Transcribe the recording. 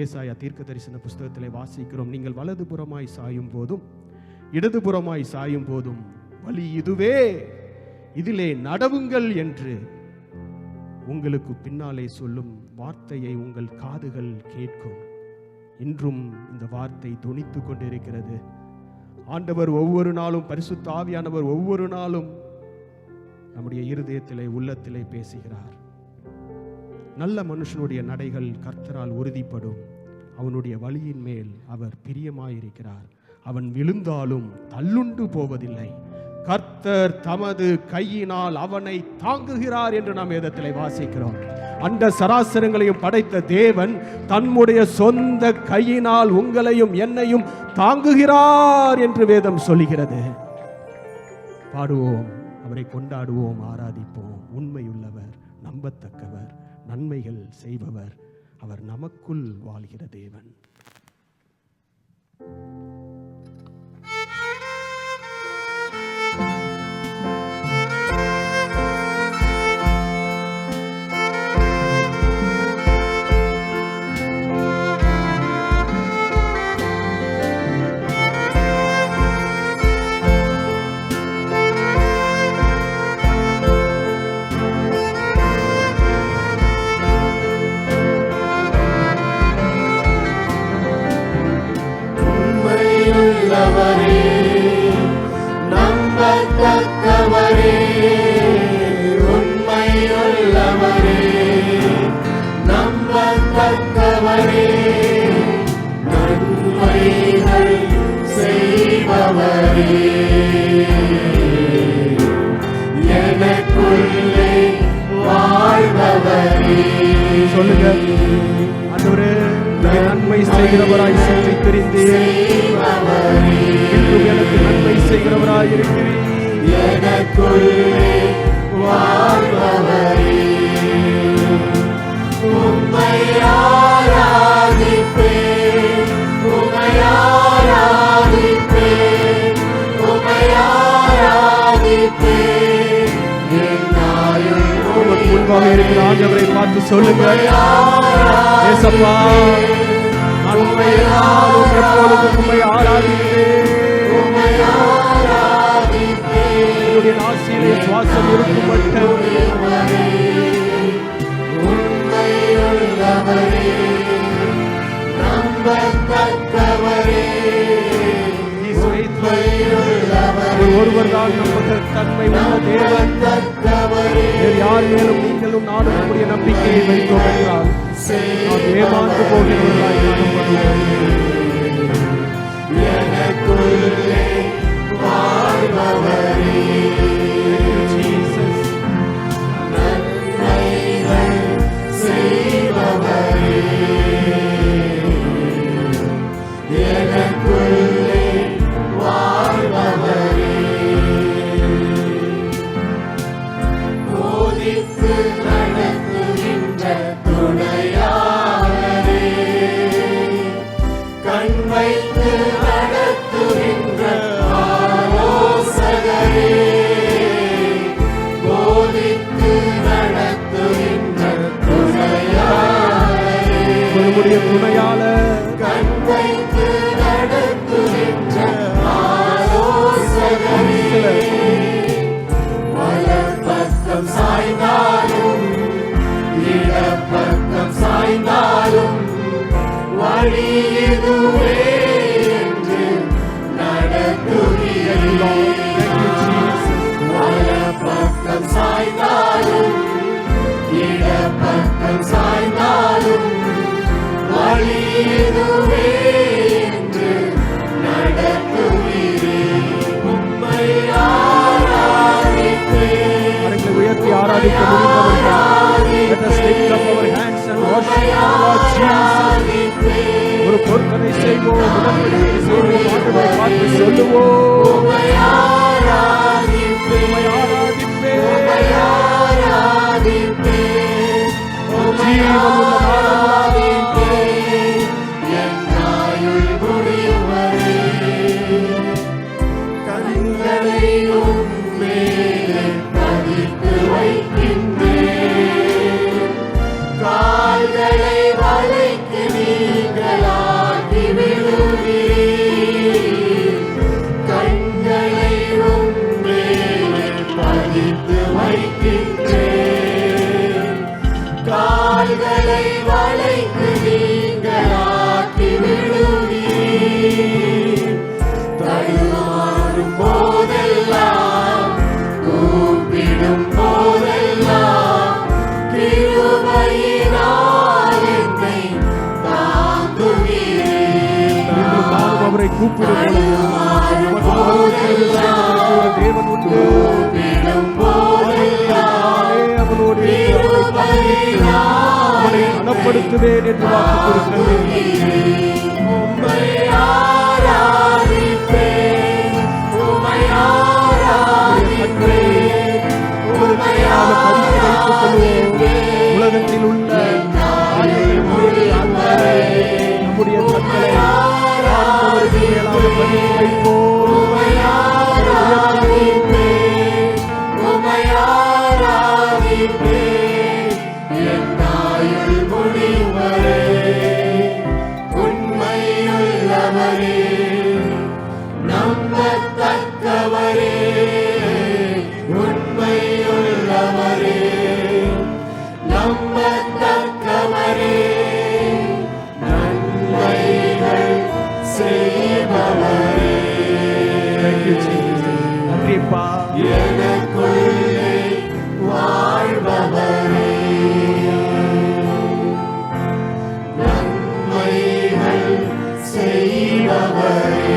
ஏசாயா தீர்க்க தரிசன புஸ்தகத்திலே வாசிக்கிறோம், நீங்கள் வலதுபுறமாய் சாயும் போதும் இடதுபுறமாய் சாயும் போதும் வழி இதுவே, இதிலே நடவுங்கள் என்று உங்களுக்கு பின்னாலே சொல்லும் வார்த்தையை உங்கள் காதுகள் கேட்கும். இன்றும் இந்த வார்த்தை தொனித்து கொண்டிருக்கிறது. ஆண்டவர் ஒவ்வொரு நாளும், பரிசுத்த ஆவியானவர் ஒவ்வொரு நாளும் நம்முடைய இருதயத்திலே, உள்ளத்திலே பேசுகிறார். நல்ல மனுஷனுடைய நடைகள் கர்த்தரால் உறுதிப்படும், அவனுடைய வழியின் மேல் அவர் பிரியமாயிருக்கிறார். அவன் விழுந்தாலும் தள்ளுண்டு போவதில்லை, கர்த்தர் தமது கையினால் அவனை தாங்குகிறார் என்று நாம் வேதத்திலே வாசிக்கிறோம். அண்ட சராசரங்களையும் படைத்த தேவன் தன்னுடைய சொந்த கையினால் உங்களையும் என்னையும் தாங்குகிறார் என்று வேதம் சொல்லுகிறது. பாடுவோம், அவரை கொண்டாடுவோம், ஆராதிப்போம். உண்மையுள்ளவர், நம்பத்தக்கவர், நன்மைகள் செய்பவர், அவர் நமக்குள் வாழ்கிற தேவன். சொல்லுங்க, ஆண்டவரே நன்மை செய்கிறவராய் சுற்றி தெரிந்தேன், இன்றும் எனக்கு நன்மை செய்கிறவராய் இருக்கிறேன். எனக்குள்ளே வாழ்பவரே, உம்மை ஆராதிப்பேன், உம்மை ஆராதிப்பேன், உம்மை ஆராதிப்பேன். முன்பாக இருக்கிற ஆண்டவரை பார்த்து சொல்லுங்க, ஏசப்பா நன்மையாலும் எப்பொழுதும் உம்மை ஆராதிப்பேன். என்னுடைய நாசியிலே சுவாசம் இருக்கும் மட்டும் ஒருவர் தான் நமக்கு தன்மை உள்ள தேவன். யார் மேலும் நீங்களும் நானும் நம்முடைய நம்பிக்கையை வைத்தோம் என்றால் நாம் ஏமாந்து போகிறவர்களாய் காணப்படுவோம். துணையாளர் வலப்பக்கம் சாய்ந்தாலும் இடப்பக்கம் சாய்ந்தாலும் வழி இதுவே என்று நடத்துகிறீர். வலப்பக்கம் சாய்ந்தாலும் இடப்பக்கம் சாய்ந்தாலும் வழி இதுவே என்று நடத்துகிறீர். உம்மை ஆராதிப்பேன். கரங்களை உயர்த்தி ஆராதிக்க முடிந்தவர்கள் let us lift up our hands and worship Lord Jesus. ஒரு பொருத்தனை செய்வோம், உடன்படிக்கை செய்வோம், ஆண்டவரை பார்த்து சொல்லுவோம், உம்மை ஆராதிப்பேன், உம்மை ஆராதிப்பேன், உம்மை ஆராதிப்பேன். ஜீவனுள்ள ஆராதிப்பேன் என் ஆயுள் முடியும் வரை. கண்களை உம்மேலே பதித்து வைக்கின்றேன், கால்களை வலைக்கு நீங்க கூப்பிடும் பொழுது நமக்கு மறுபடியும் ஒரு தேவன் உண்டு. அவனோடு அவனை நலப்படுத்துவேன் என்று வாக்கு கொடுக்கிறேன். உலகத்தில் உள்ள நம்முடைய கண்களை ஆண்டவருக்கு மேலாக பதித்து வைப்போம். நம்பத்தக்கவரே, உண்மையுள்ளவரே, நம்பத்தக்கவரே, நன்மைகள் செய்பவரே. நன்றிப்பா. எனக்குள்ளே வாழ்பவரே, நன்மைகள் செய்பவரே.